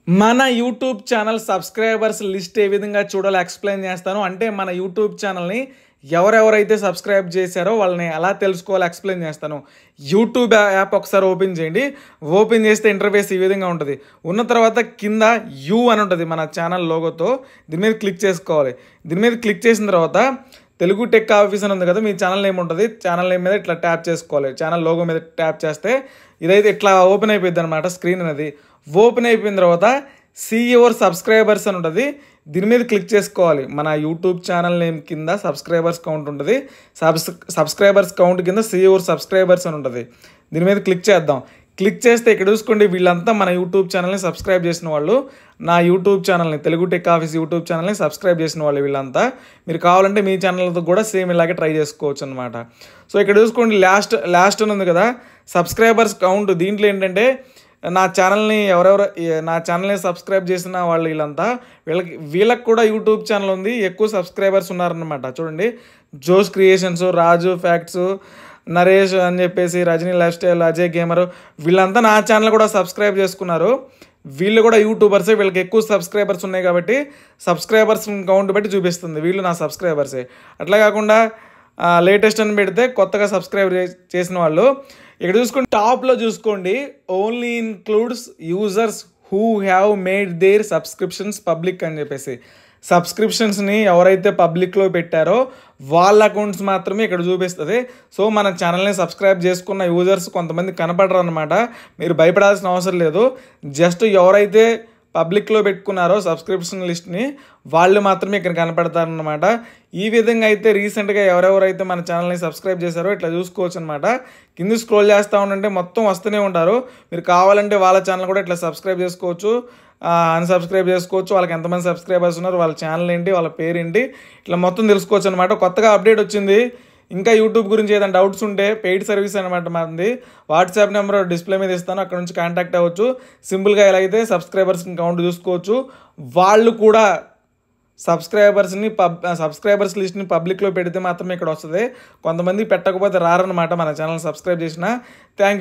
మన YouTube channel subscribers list ఏ విధంగా చూడాలో ఎక్స్ప్లెయిన్ చేస్తాను. అంటే మన యూట్యూబ్ ఛానల్ని ఎవరెవరైతే సబ్స్క్రైబ్ చేశారో వాళ్ళని ఎలా తెలుసుకోవాలో ఎక్స్ప్లెయిన్ చేస్తాను. యూట్యూబ్ యాప్ ఒకసారి ఓపెన్ చేయండి. ఓపెన్ చేస్తే ఇంటర్ఫేస్ ఈ విధంగా ఉంటుంది. ఉన్న తర్వాత కింద యూ అని ఉంటుంది మన ఛానల్ లోగోతో. దీని మీద క్లిక్ చేసుకోవాలి. దీని మీద క్లిక్ చేసిన తర్వాత తెలుగు టెక్ ఆఫీస్ అని ఉంది కదా, మీ ఛానల్ నేమ్ ఉంటుంది. ఛానల్ నేమ్ మీద ఇట్లా ట్యాప్ చేసుకోవాలి. ఛానల్ లోగో మీద ట్యాప్ చేస్తే ఇదైతే ఇట్లా ఓపెన్ అయిపోయింది అనమాట. స్క్రీన్ అనేది ఓపెన్ అయిపోయిన తర్వాత సీ యువర్ సబ్స్క్రైబర్స్ అని ఉంటుంది. దీని మీద క్లిక్ చేసుకోవాలి. మన యూట్యూబ్ ఛానల్ నేమ్ కింద సబ్స్క్రైబర్స్ కౌంట్ ఉంటుంది. సబ్స్క్రైబర్స్ కౌంట్ కింద సీ యువర్ సబ్స్క్రైబర్స్ అని ఉంటుంది. దీని మీద క్లిక్ చేద్దాం. క్లిక్ చేస్తే ఇక్కడ చూసుకోండి, వీళ్ళంతా మన యూట్యూబ్ ఛానల్ని సబ్స్క్రైబ్ చేసిన వాళ్ళు. నా యూట్యూబ్ ఛానల్ని, తెలుగు టెక్ ఆఫీస్ యూట్యూబ్ ఛానల్ని సబ్స్క్రైబ్ చేసిన వాళ్ళు వీళ్ళంతా. మీరు కావాలంటే మీ ఛానల్తో కూడా సేమ్ ఇలాగే ట్రై చేసుకోవచ్చు అనమాట. సో ఇక్కడ చూసుకోండి, లాస్ట్ అని ఉంది కదా సబ్స్క్రైబర్స్ కౌంట్. దీంట్లో ఏంటంటే నా ఛానల్ని నా ఛానల్ని సబ్స్క్రైబ్ చేసిన వాళ్ళు వీళ్ళంతా, వీళ్ళకి కూడా యూట్యూబ్ ఛానల్ ఉంది. ఎక్కువ సబ్స్క్రైబర్స్ ఉన్నారనమాట. చూడండి, జోస్ క్రియేషన్స్, రాజు ఫ్యాక్ట్స్, నరేష్ అని చెప్పేసి, Rajini life style, Ajay gamer, వీళ్ళంతా నా ఛానల్ కూడా సబ్స్క్రైబ్ చేసుకున్నారు. వీళ్ళు కూడా యూట్యూబర్సే. వీళ్ళకి ఎక్కువ సబ్స్క్రైబర్స్ ఉన్నాయి కాబట్టి సబ్స్క్రైబర్స్ కౌంట్ బట్టి చూపిస్తుంది వీళ్ళు నా సబ్స్క్రైబర్సే. అట్లా కాకుండా లేటెస్ట్ అని పెడితే కొత్తగా సబ్స్క్రైబ్ చేసిన వాళ్ళు. ఇక్కడ చూసుకోండి, టాప్లో చూసుకోండి, only includes users who have made their subscriptions public అని చెప్పేసి. సబ్స్క్రిప్షన్స్ని ఎవరైతే పబ్లిక్లో పెట్టారో వాళ్ళ అకౌంట్స్ మాత్రమే ఇక్కడ చూపిస్తుంది. సో మన ఛానల్ని సబ్స్క్రైబ్ చేసుకున్న యూజర్స్ కొంతమంది కనపడరు అనమాట. మీరు భయపడాల్సిన అవసరం లేదు. జస్ట్ ఎవరైతే పబ్లిక్లో పెట్టుకున్నారో సబ్స్క్రిప్షన్ లిస్ట్ని వాళ్ళు మాత్రమే ఇక్కడ కనపడతారనమాట. ఈ విధంగా అయితే రీసెంట్గా ఎవరెవరైతే మన ఛానల్ని సబ్స్క్రైబ్ చేశారో ఇట్లా చూసుకోవచ్చు అనమాట. కింద స్క్రోల్ చేస్తూ ఉండంటే మొత్తం వస్తూనే ఉంటారు. మీరు కావాలంటే వాళ్ళ ఛానల్ కూడా ఇట్లా సబ్స్క్రైబ్ చేసుకోవచ్చు, అన్సబ్స్క్రైబ్ చేసుకోవచ్చు. వాళ్ళకి ఎంతమంది సబ్స్క్రైబర్స్ ఉన్నారు, వాళ్ళ ఛానల్ ఏంటి, వాళ్ళ పేరు ఏంటి, ఇట్లా మొత్తం తెలుసుకోవచ్చు అనమాట. కొత్తగా అప్డేట్ వచ్చింది. ఇంకా యూట్యూబ్ గురించి ఏదైనా డౌట్స్ ఉంటే పెయిడ్ సర్వీస్ అనమాట మనది. వాట్సాప్ నెంబర్ డిస్ప్లే మీద ఇస్తాను, అక్కడ నుంచి కాంటాక్ట్ అవ్వచ్చు. సింపుల్గా ఎలాగైతే సబ్స్క్రైబర్స్ కౌంట్ చూసుకోవచ్చు. వాళ్ళు కూడా సబ్స్క్రైబర్స్ లిస్ట్ని పబ్లిక్లో పెడితే మాత్రమే ఇక్కడ వస్తుంది. కొంతమంది పెట్టకపోతే రారనమాట మన ఛానల్ సబ్స్క్రైబ్ చేసిన. థ్యాంక్